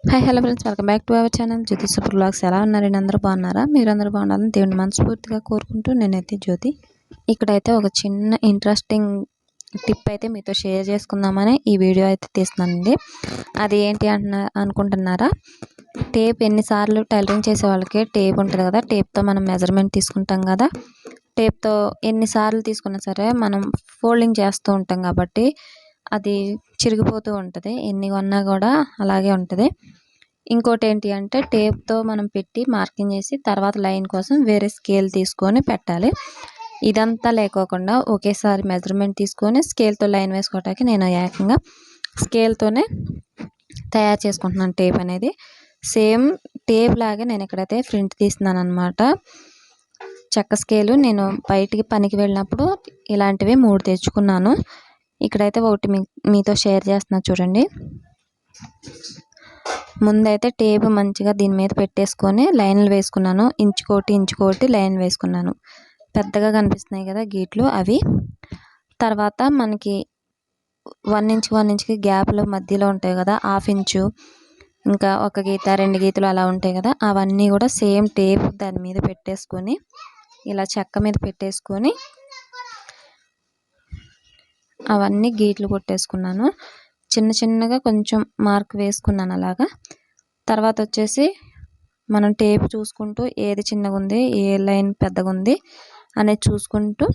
Hi hello friends, welcome back to our channel Jyothi super blogs. ఎలా ఉన్నారండి? అందరూ బాగున్నారా? మీరందరూ బాగున్నారని దేవుని మనస్ఫూర్తిగా కోరుకుంటూ నేనైతే జ్యోతి. ఇక్కడైతే ఒక చిన్న ఇంట్రెస్టింగ్ టిప్ అయితే మీతో షేర్ చేసుకుందామని ఈ వీడియో అయితే తీస్తున్నానండి. అది ఏంటి అనుకుంటున్నారా? టేప్ ఎన్నిసార్లు టైలరింగ్ చేసే వాళ్ళకి టేప్ ఉంటుంది కదా, టేప్తో మనం మెజర్మెంట్ తీసుకుంటాం కదా. టేప్తో ఎన్నిసార్లు తీసుకున్నా సరే మనం ఫోల్డింగ్ చేస్తూ ఉంటాం కాబట్టి అది చిరిగిపోతూ ఉంటుంది. ఎన్ని కొన్నా కూడా అలాగే ఉంటుంది. ఇంకోటి ఏంటి అంటే టేప్తో మనం పెట్టి మార్కింగ్ చేసి తర్వాత లైన్ కోసం వేరే స్కేల్ తీసుకొని పెట్టాలి. ఇదంతా లేకోకుండా ఒకేసారి మెజర్మెంట్ తీసుకొని స్కేల్తో లైన్ వేసుకోవటానికి నేను ఏకంగా స్కేల్తోనే తయారు చేసుకుంటున్నాను టేప్ అనేది. సేమ్ టేప్ లాగే నేను ఇక్కడైతే ప్రింట్ తీస్తున్నాను అనమాట. చెక్క స్కేలు నేను బయటికి పనికి వెళ్ళినప్పుడు ఇలాంటివి 3 తెచ్చుకున్నాను. ఇక్కడైతే ఒకటి మీతో షేర్ చేస్తున్నా చూడండి. ముందైతే టేప్ మంచిగా దీని మీద పెట్టేసుకొని లైన్లు వేసుకున్నాను. ఇంచుకోటి లైన్ వేసుకున్నాను. పెద్దగా కనిపిస్తున్నాయి కదా గీట్లు, అవి. తర్వాత మనకి 1 ఇంచ్ 1 ఇంచ్కి గ్యాప్లో మధ్యలో ఉంటాయి కదా, 1/2 ఇంచు, ఇంకా 1 గీత 2 గీతలు అలా ఉంటాయి కదా, అవన్నీ కూడా సేమ్ టేప్ దాని మీద పెట్టేసుకొని ఇలా చెక్క మీద పెట్టేసుకొని అవన్నీ గీట్లు కొట్టేసుకున్నాను. చిన్నగా కొంచెం మార్క్ వేసుకున్నాను అలాగా. తర్వాత వచ్చేసి మనం టేప్ చూసుకుంటూ ఏది చిన్నగా ఉంది, ఏ లైన్ పెద్దగా ఉంది అనేది చూసుకుంటూ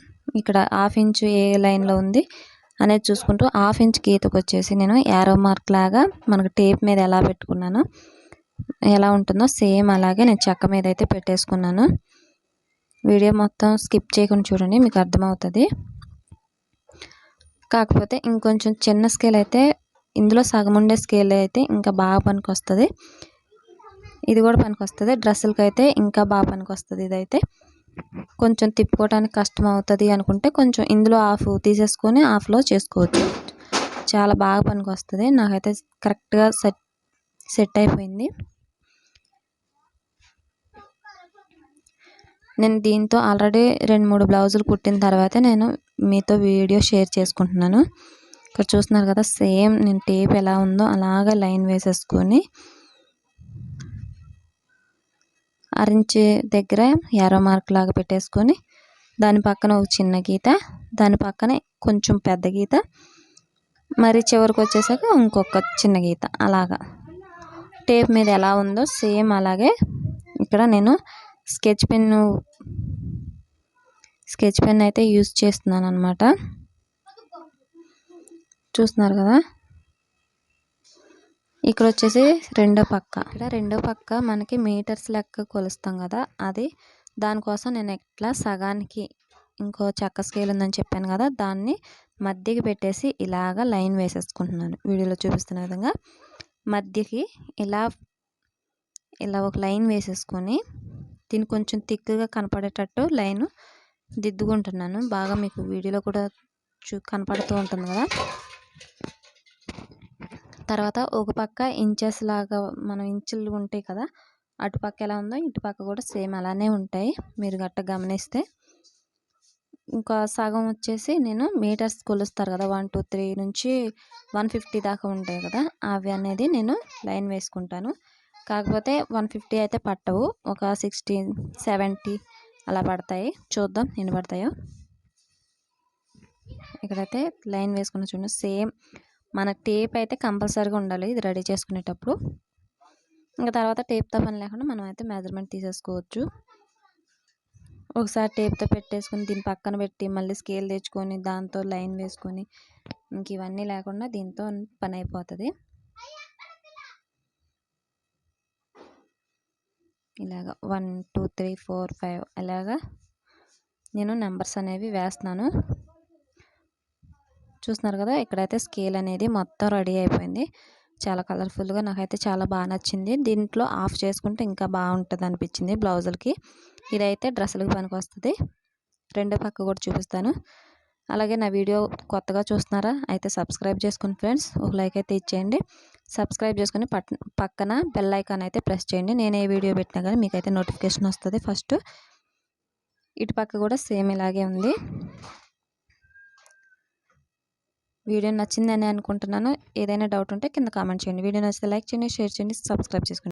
ఇక్కడ 1/2 ఇంచు ఏ లైన్లో ఉంది అనేది చూసుకుంటూ 1/2 ఇంచ్ గీతకు వచ్చేసి నేను యారో మార్క్ లాగా మనకు టేప్ మీద ఎలా పెట్టుకున్నానో ఎలా ఉంటుందో సేమ్ అలాగే నేను చెక్క మీద అయితే పెట్టేసుకున్నాను. వీడియో మొత్తం స్కిప్ చేయకుండా చూడండి, మీకు అర్థమవుతుంది. కాకపోతే ఇంకొంచెం చిన్న స్కేల్ అయితే, ఇందులో సగం ఉండే స్కేల్ అయితే ఇంకా బాగా పనికి వస్తుంది. ఇది కూడా పనికి వస్తుంది. డ్రెస్సులకి అయితే ఇంకా బాగా పనికి వస్తుంది. ఇదైతే కొంచెం తిప్పుకోవడానికి కష్టం అవుతుంది అనుకుంటే కొంచెం ఇందులో 1/2 తీసేసుకొని 1/2లో చేసుకోవచ్చు. చాలా బాగా పనికి వస్తుంది. నాకైతే కరెక్ట్గా సెట్ అయిపోయింది. నేను దీంతో ఆల్రెడీ 2-3 బ్లౌజులు కుట్టిన తర్వాత నేను మీతో వీడియో షేర్ చేసుకుంటున్నాను. ఇక్కడ చూస్తున్నారు కదా, సేమ్ నేను టేప్ ఎలా ఉందో అలాగే లైన్ వేసేసుకొని అరించి దగ్గర యారో మార్క్ లాగా పెట్టేసుకొని దాని పక్కన ఒక చిన్న గీత, దాని పక్కనే కొంచెం పెద్ద గీత, మరి చివరికి వచ్చేసాక ఇంకొక చిన్న గీత, అలాగా టేప్ మీద ఎలా ఉందో సేమ్ అలాగే ఇక్కడ నేను స్కెచ్ పెన్ అయితే యూజ్ చేస్తున్నాను అనమాట. చూస్తున్నారు కదా, ఇక్కడ వచ్చేసి రెండో పక్క మనకి మీటర్స్ లెక్క కొలుస్తాం కదా, అది దానికోసం నేను ఇట్లా సగానికి ఇంకో చెక్క స్కేల్ ఉందని చెప్పాను కదా, దాన్ని మధ్యకి పెట్టేసి ఇలాగ లైన్ వేసేసుకుంటున్నాను. వీడియోలో చూపిస్తున్న విధంగా మధ్యకి ఇలా ఒక లైన్ వేసేసుకొని దీన్ని కొంచెం థిక్గా కనపడేటట్టు లైన్ దిద్దుకుంటున్నాను. బాగా మీకు వీడియోలో కూడా కనపడుతూ ఉంటుంది కదా. తర్వాత ఒక పక్క ఇంచెస్ లాగా మనం ఇంచులు ఉంటాయి కదా, అటుపక్క ఎలా ఉందో ఇటుపక్క కూడా సేమ్ అలానే ఉంటాయి, మీరు గట్ట గమనిస్తే. ఇంకా సగం వచ్చేసి నేను మీటర్స్ కొలుస్తారు కదా, 1 2 3 నుంచి 150 దాకా ఉంటాయి కదా, అవి అనేది నేను లైన్ వేసుకుంటాను. కాకపోతే 150 అయితే పట్టవు, ఒక 60 70 అలా పడతాయి. చూద్దాం ఎన్ని పడతాయో. ఇక్కడైతే లైన్ వేసుకున్న చూడండి. సేమ్ మన టేప్ అయితే కంపల్సరీగా ఉండాలి ఇది రెడీ చేసుకునేటప్పుడు. ఇంకా తర్వాత టేప్తో పని లేకుండా మనం అయితే మెజర్మెంట్ తీసేసుకోవచ్చు. ఒకసారి టేప్తో పెట్టేసుకొని దీని పక్కన పెట్టి మళ్ళీ స్కేల్ తెచ్చుకొని దాంతో లైన్ వేసుకొని ఇంక ఇవన్నీ లేకుండా దీంతో పని అయిపోతుంది. ఇలాగా 1 2 3 4 5 అలాగా నేను నెంబర్స్ అనేవి వేస్తున్నాను. చూస్తున్నారు కదా, ఇక్కడైతే స్కేల్ అనేది మొత్తం రెడీ అయిపోయింది. చాలా కలర్ఫుల్గా, నాకైతే చాలా బాగా నచ్చింది. దీంట్లో ఆఫ్ చేసుకుంటే ఇంకా బాగుంటుంది అనిపించింది బ్లౌజులకి. ఇదైతే డ్రెస్సులకి పనికి వస్తుంది. రెండో పక్క కూడా చూపిస్తాను. అలాగే నా వీడియో కొత్తగా చూస్తున్నారా అయితే సబ్స్క్రైబ్ చేసుకోండి ఫ్రెండ్స్. ఒక లైక్ అయితే ఇచ్చేయండి. సబ్స్క్రైబ్ చేసుకొని పక్కన బెల్ ఐకాన్ అయితే ప్రెస్ చేయండి. నేను ఏ వీడియో పెట్టినా కానీ మీకైతే నోటిఫికేషన్ వస్తుంది ఫస్ట్. ఇటు పక్క కూడా సేమ్ ఇలాగే ఉంది. వీడియో నచ్చిందని అనుకుంటున్నాను. ఏదైనా డౌట్ ఉంటే కింద కామెంట్ చేయండి. వీడియో నచ్చితే లైక్ చేయండి, షేర్ చేయండి, సబ్స్క్రైబ్ చేసుకోండి.